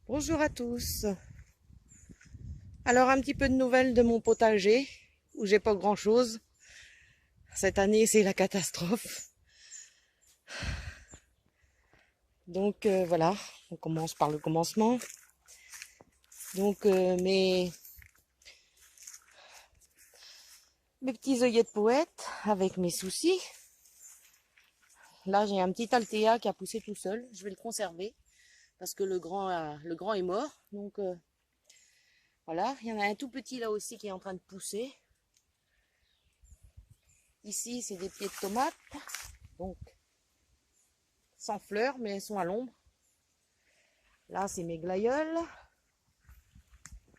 Bonjour à tous. Alors un petit peu de nouvelles de mon potager où j'ai pas grand chose. Cette année c'est la catastrophe. Donc voilà, on commence par le commencement. Donc mes petits œillets de poète avec mes soucis. Là j'ai un petit Altea qui a poussé tout seul. Je vais le conserver parce que le grand est mort. Donc voilà, il y en a un tout petit là aussi qui est en train de pousser. Ici c'est des pieds de tomates. Donc sans fleurs, mais elles sont à l'ombre. Là, c'est mes glaïeuls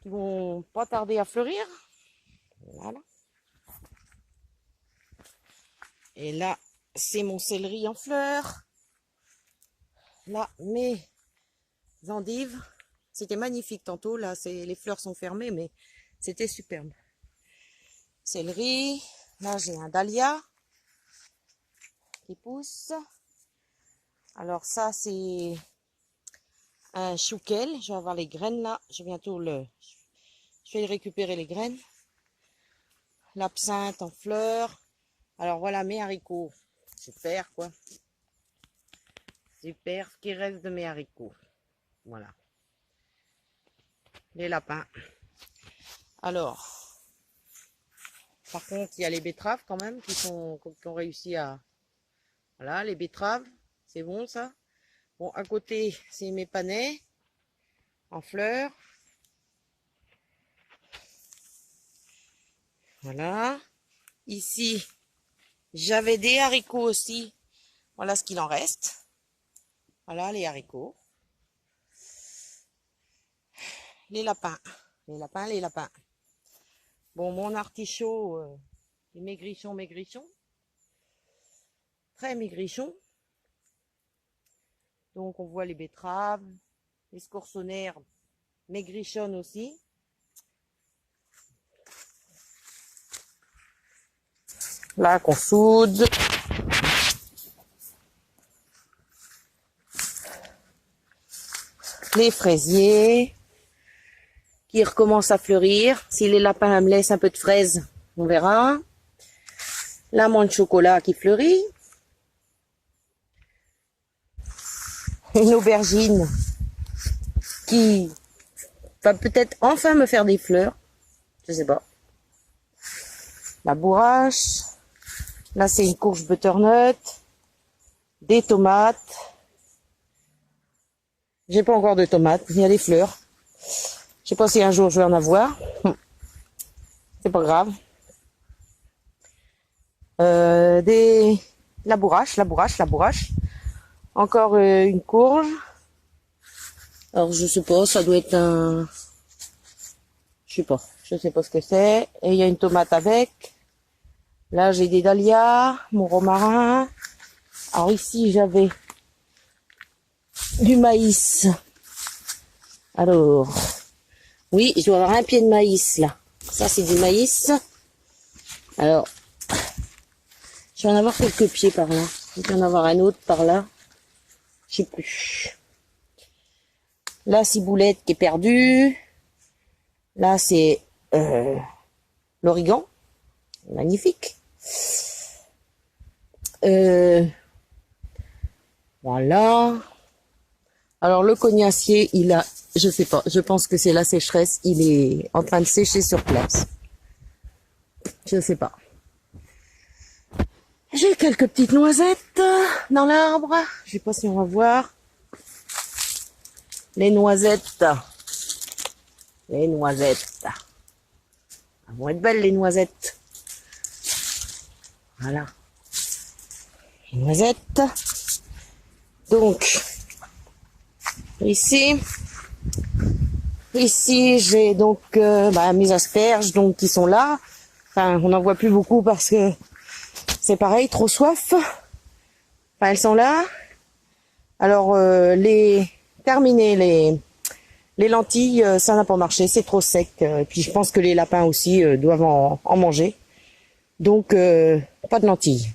qui vont pas tarder à fleurir. Voilà. Et là, c'est mon céleri en fleurs. Là, mes endives. C'était magnifique tantôt. Là, les fleurs sont fermées, mais c'était superbe. Céleri. Là, j'ai un dahlia qui pousse. Alors ça, c'est un chouquel. Je vais avoir les graines là. Je vais récupérer les graines. L'absinthe en fleurs. Alors voilà mes haricots. Super quoi. Super. Ce qui reste de mes haricots. Voilà. Les lapins. Alors. Par contre, il y a les betteraves quand même qui ont réussi à... Voilà, les betteraves. C'est bon ça. Bon, à côté, c'est mes panais. En fleurs. Voilà. Ici, j'avais des haricots aussi. Voilà ce qu'il en reste. Voilà les haricots. Les lapins. Les lapins, les lapins. Bon, mon artichaut, est maigrichon, maigrichon. Très maigrichon. Donc, on voit les betteraves. Les scorsonnaires maigrichonnent aussi. Là, qu'on soude. Les fraisiers qui recommencent à fleurir. Si les lapins me laissent un peu de fraises, on verra. La menthe de chocolat qui fleurit. Une aubergine qui va peut-être enfin me faire des fleurs. Je sais pas. La bourrache. Là, c'est une courge butternut. Des tomates. J'ai pas encore de tomates. Il y a des fleurs. Je sais pas si un jour je vais en avoir. C'est pas grave. La bourrache. Encore une courge. Alors je sais pas, ça doit être un... Je sais pas ce que c'est. Et il y a une tomate avec. Là j'ai des dahlias, mon romarin. Alors ici j'avais du maïs. Alors, oui, je dois avoir un pied de maïs là. Ça c'est du maïs. Alors, je vais en avoir quelques pieds par là. Je vais en avoir un autre par là. Je sais plus. La ciboulette qui est perdue. Là, c'est l'origan. Magnifique. Voilà. Alors, le cognacier, il a... Je sais pas. Je pense que c'est la sécheresse. Il est en train de sécher sur place. Je sais pas. J'ai quelques petites noisettes dans l'arbre. Je sais pas si on va voir. Les noisettes. Les noisettes. Elles vont être belles, les noisettes. Voilà. Les noisettes. Donc, ici, j'ai donc mes asperges donc qui sont là. Enfin, on n'en voit plus beaucoup parce que c'est pareil, trop soif. Enfin, elles sont là. Alors, les lentilles, ça n'a pas marché, c'est trop sec. Et puis je pense que les lapins aussi doivent en manger. Donc, pas de lentilles.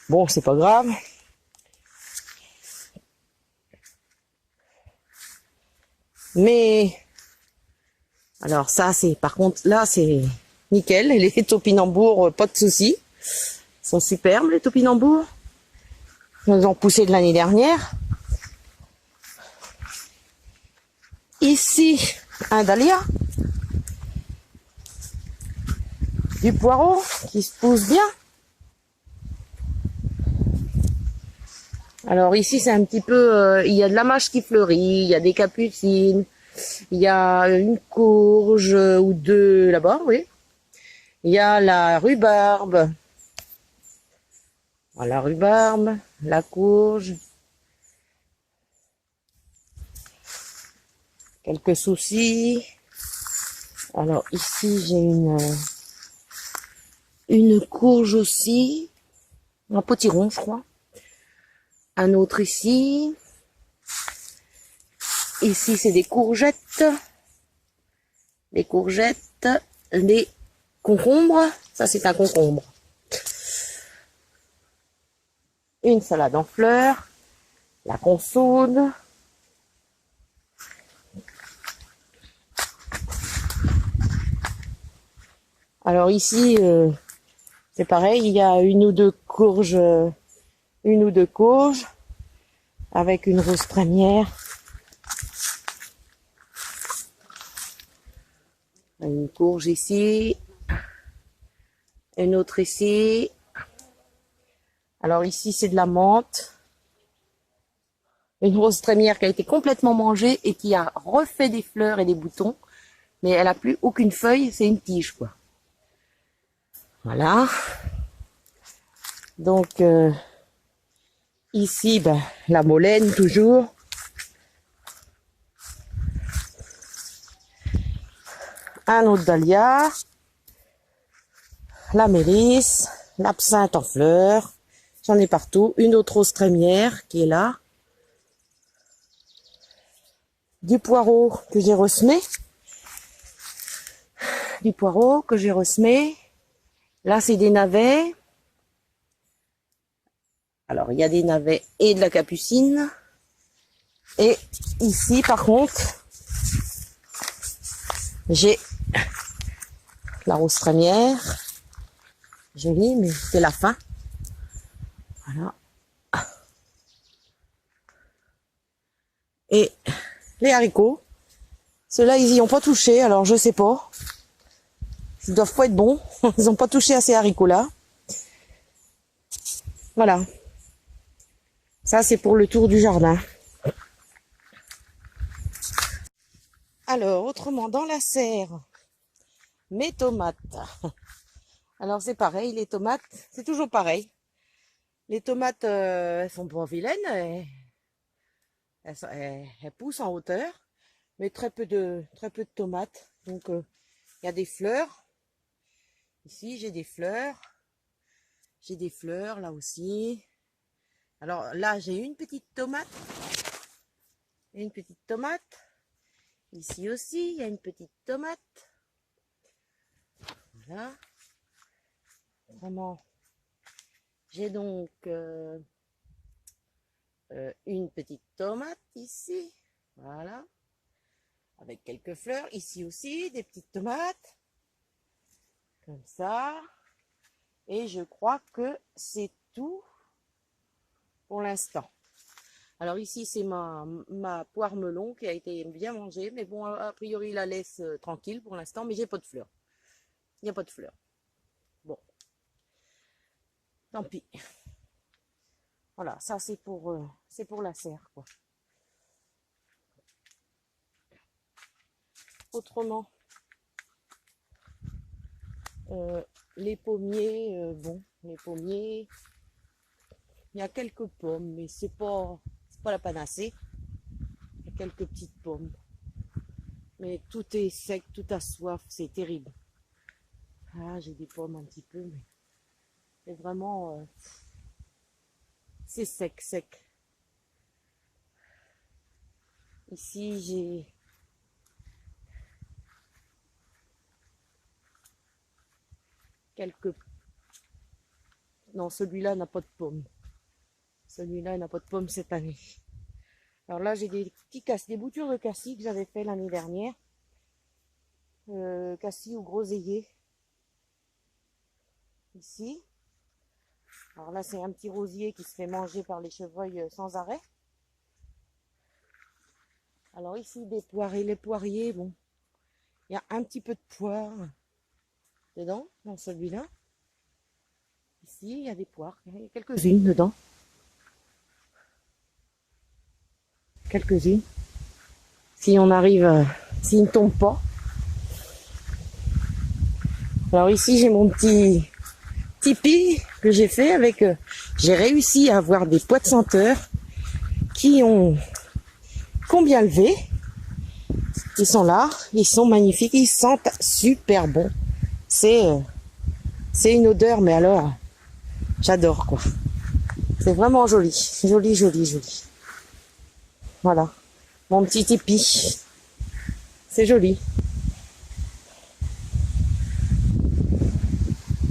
Bon, c'est pas grave. Mais, alors ça, c'est, par contre, là, c'est nickel. Les topinambours, pas de soucis. Ils sont superbes, les topinambours. Ils nous ont poussé de l'année dernière. Ici, un dahlia. Du poireau qui se pousse bien. Alors ici, c'est un petit peu... il y a de la mâche qui fleurit, il y a des capucines, il y a une courge ou deux là-bas, oui. Il y a la rhubarbe. Voilà, la rhubarbe, la courge. Quelques soucis. Alors ici, j'ai une courge aussi. Un potiron, je crois. Un autre ici. Ici, c'est des courgettes. Les courgettes. Les concombres. Ça, c'est un concombre. Une salade en fleurs. La consoude. Alors ici, c'est pareil. Il y a une ou deux courges avec une rose première. Une courge ici, une autre ici. Alors ici, c'est de la menthe. Une rose première qui a été complètement mangée et qui a refait des fleurs et des boutons. Mais elle n'a plus aucune feuille, c'est une tige, quoi. Voilà. Donc, ici, ben, la molène, toujours. Un autre dahlia. La mélisse. L'absinthe en fleurs. J'en ai partout. Une autre rose trémière qui est là. Du poireau que j'ai ressemé. Du poireau que j'ai ressemé. Là, c'est des navets. Alors, il y a des navets et de la capucine. Et ici, par contre, j'ai la rose trémière. Jolie, mais c'est la fin. Voilà. Et les haricots. Ceux-là, ils y ont pas touché, alors je sais pas. Ils doivent pas être bons. Ils ont pas touché à ces haricots-là. Voilà. Ça, c'est pour le tour du jardin. Alors, autrement, dans la serre, mes tomates. Alors, c'est pareil, les tomates, c'est toujours pareil. Les tomates, elles sont pas vilaines. Elles poussent en hauteur, mais très peu de tomates. Donc, il y a des fleurs. Ici, j'ai des fleurs. J'ai des fleurs, là aussi. Alors, là, j'ai une petite tomate. Une petite tomate. Ici aussi, il y a une petite tomate. Voilà. Vraiment. J'ai donc une petite tomate ici. Voilà. Avec quelques fleurs. Ici aussi, des petites tomates. Comme ça. Et je crois que c'est tout pour l'instant. Alors ici, c'est ma poire melon qui a été bien mangée. Mais bon, a priori, il la laisse tranquille pour l'instant. Mais j'ai pas de fleurs. Il n'y a pas de fleurs. Bon. Tant pis. Voilà, ça c'est pour la serre, quoi. Autrement, les pommiers, bon, les pommiers, il y a quelques pommes, mais c'est pas la panacée. Il y a quelques petites pommes. Mais tout est sec, tout a soif, c'est terrible. Ah, j'ai des pommes un petit peu, mais vraiment, c'est sec, sec. Ici, j'ai quelques... Non, celui-là n'a pas de pommes. Celui-là n'a pas de pommes cette année. Alors là, j'ai des boutures de cassis que j'avais fait l'année dernière. Cassis ou groseillier. Ici. Alors là, c'est un petit rosier qui se fait manger par les chevreuils sans arrêt. Alors ici, des poires et les poiriers, bon, il y a un petit peu de poire dedans, dans celui-là. Ici, il y a des poires, il y a quelques-unes dedans. Quelques-unes. Si on arrive, s'il ne tombe pas. Alors ici, j'ai mon petit tipi que j'ai fait avec... j'ai réussi à avoir des pois de senteur qui ont bien levé. Ils sont là, ils sont magnifiques, ils sentent super bon. C'est une odeur, mais alors, j'adore quoi. C'est vraiment joli, joli, joli, joli. Voilà, mon petit tipi. C'est joli.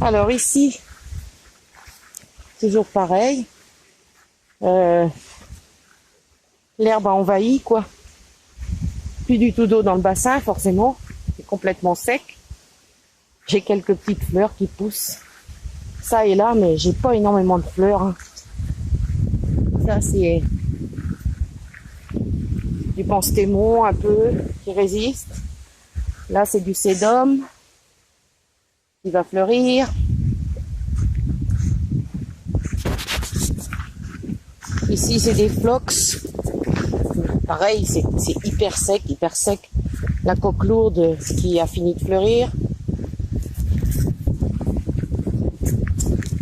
Alors ici, toujours pareil. L'herbe a envahi, quoi. Plus du tout d'eau dans le bassin, forcément. C'est complètement sec. J'ai quelques petites fleurs qui poussent. Ça et là, mais j'ai pas énormément de fleurs. Hein. Ça, c'est du penstémon un peu, qui résiste. Là, c'est du sédum qui va fleurir. Ici, c'est des phlox. Pareil, c'est hyper sec, hyper sec. La coque lourde qui a fini de fleurir.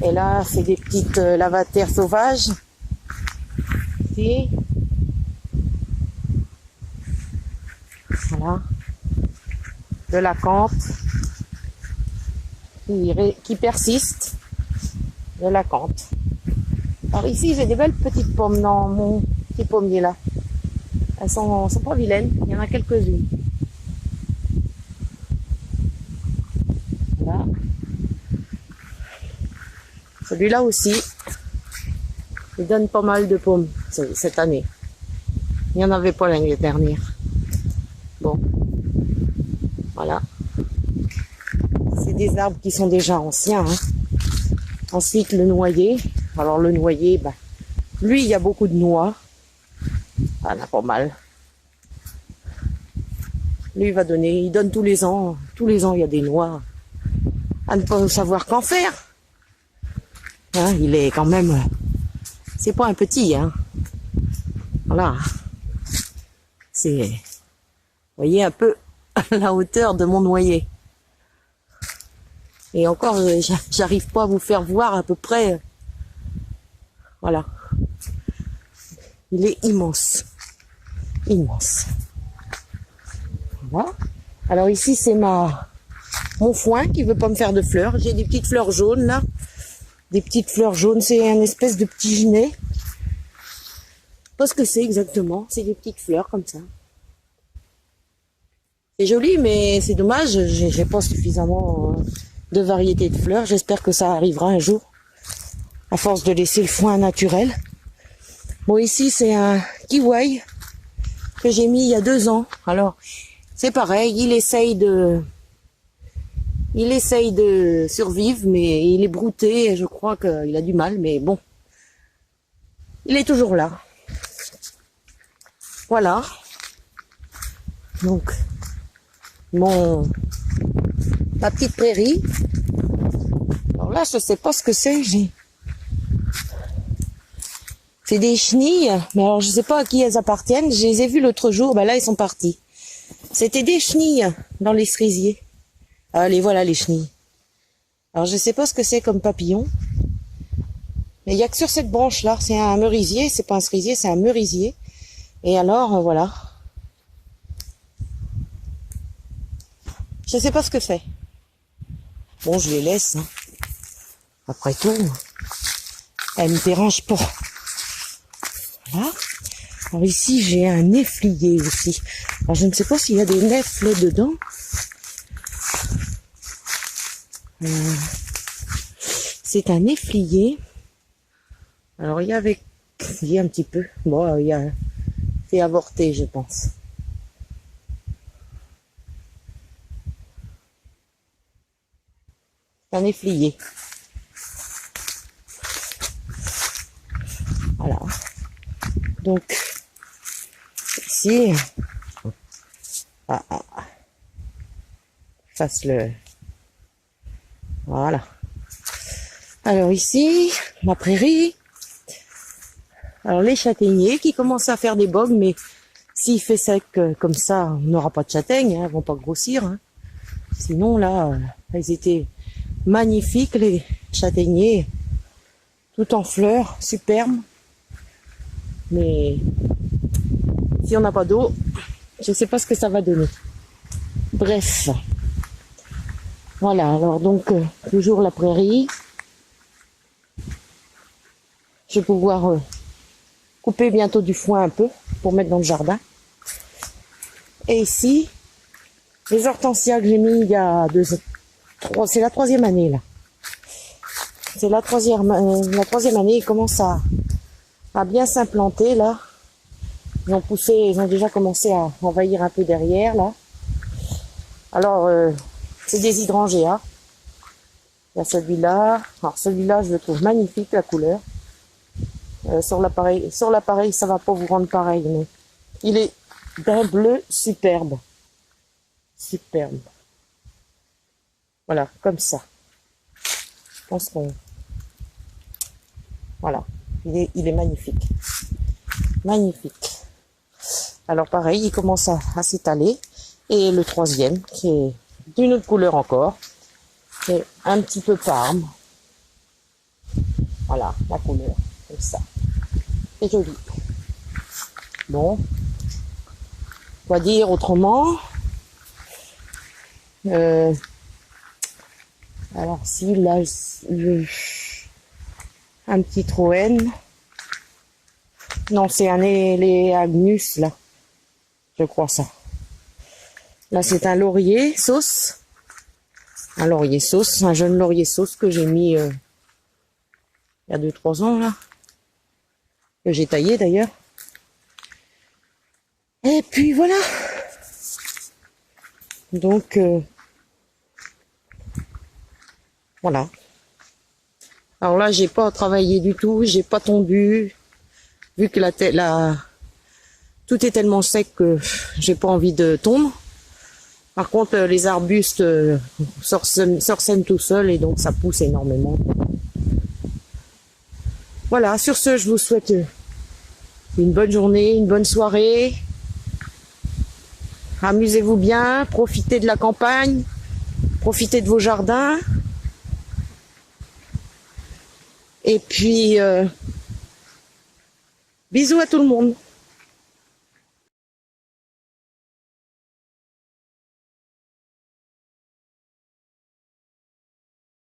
Et là, c'est des petites lavataires sauvages. Ici. Voilà. De l'acanthe qui persiste. De l'acanthe. Alors ici, j'ai des belles petites pommes dans mon petit pommier là. Elles sont pas vilaines, il y en a quelques-unes. Voilà. Celui-là aussi, il donne pas mal de pommes cette année. Il n'y en avait pas l'année dernière. Bon, voilà. C'est des arbres qui sont déjà anciens. Hein. Ensuite, le noyer. Alors le noyer, bah, lui, il y a beaucoup de noix. Ah, il en a pas mal. Lui, il donne tous les ans. Tous les ans, il y a des noix. À ne pas savoir qu'en faire. Hein, il est quand même... C'est pas un petit, hein. Voilà. C'est... Vous voyez un peu la hauteur de mon noyer. Et encore, j'arrive pas à vous faire voir à peu près... Voilà. Il est immense. Immense. Voilà. Alors ici, c'est mon foin qui veut pas me faire de fleurs. J'ai des petites fleurs jaunes, là. Des petites fleurs jaunes. C'est un espèce de petit ginet. Je sais pas ce que c'est exactement. C'est des petites fleurs comme ça. C'est joli, mais c'est dommage. J'ai pas suffisamment de variétés de fleurs. J'espère que ça arrivera un jour. À force de laisser le foin naturel. Bon, ici, c'est un kiwi que j'ai mis il y a 2 ans. Alors, c'est pareil, il essaye de survivre, mais il est brouté et je crois qu'il a du mal, mais bon. Il est toujours là. Voilà. Donc, ma petite prairie. Alors là, je sais pas ce que c'est. C'est des chenilles, mais alors je sais pas à qui elles appartiennent. Je les ai vues l'autre jour, ben là ils sont partis. C'était des chenilles dans les cerisiers. Allez, voilà les chenilles. Alors je sais pas ce que c'est comme papillon. Mais il y a que sur cette branche là, c'est un merisier, c'est pas un cerisier, c'est un merisier. Et alors voilà. Je sais pas ce que c'est. Bon, je les laisse. Hein. Après tout, elles me dérangent pas. Voilà. Alors ici, j'ai un néflier aussi. Alors je ne sais pas s'il y a des nèfles dedans. C'est un néflier. Alors il y a un petit peu. Bon, il y a été avorté, je pense. Un efflié. Voilà. Donc, ici, fasse le... Voilà. Alors ici, la prairie. Alors les châtaigniers qui commencent à faire des bogues, mais s'il fait sec comme ça, on n'aura pas de châtaignes, hein, elles vont pas grossir. Hein. Sinon là, elles étaient magnifiques les châtaigniers, tout en fleurs, superbes. Mais si on n'a pas d'eau, je ne sais pas ce que ça va donner. Bref. Voilà, alors donc toujours la prairie. Je vais pouvoir couper bientôt du foin un peu pour mettre dans le jardin. Et ici, les hortensias que j'ai mis il y a c'est la 3e année là. C'est la troisième année, ils commencent à bien s'implanter là. Ils ont poussé, ils ont déjà commencé à envahir un peu derrière là. Alors c'est des hydrangeas. Il y a celui-là. Alors celui-là, je le trouve magnifique la couleur. Sur l'appareil, ça va pas vous rendre pareil, mais il est d'un bleu superbe. Superbe. Voilà, comme ça. Je pense qu'on... Voilà. Il est magnifique. Magnifique. Alors pareil, il commence à s'étaler. Et le 3e, qui est d'une autre couleur encore. C'est un petit peu parme. Voilà, la couleur. Comme ça. C'est joli. Bon. Quoi dire autrement? Alors si là, un petit troène. Non, c'est un Agnus là. Je crois ça. Là, c'est un laurier sauce. Un laurier sauce, un jeune laurier sauce que j'ai mis il y a 2-3 ans là. Que j'ai taillé d'ailleurs. Et puis voilà. Donc voilà. Alors là, j'ai pas travaillé du tout, j'ai pas tondu, vu que tout est tellement sec que j'ai pas envie de tondre. Par contre, les arbustes s'orsènent tout seuls et donc ça pousse énormément. Voilà, sur ce, je vous souhaite une bonne journée, une bonne soirée. Amusez-vous bien, profitez de la campagne, profitez de vos jardins. Et puis, bisous à tout le monde.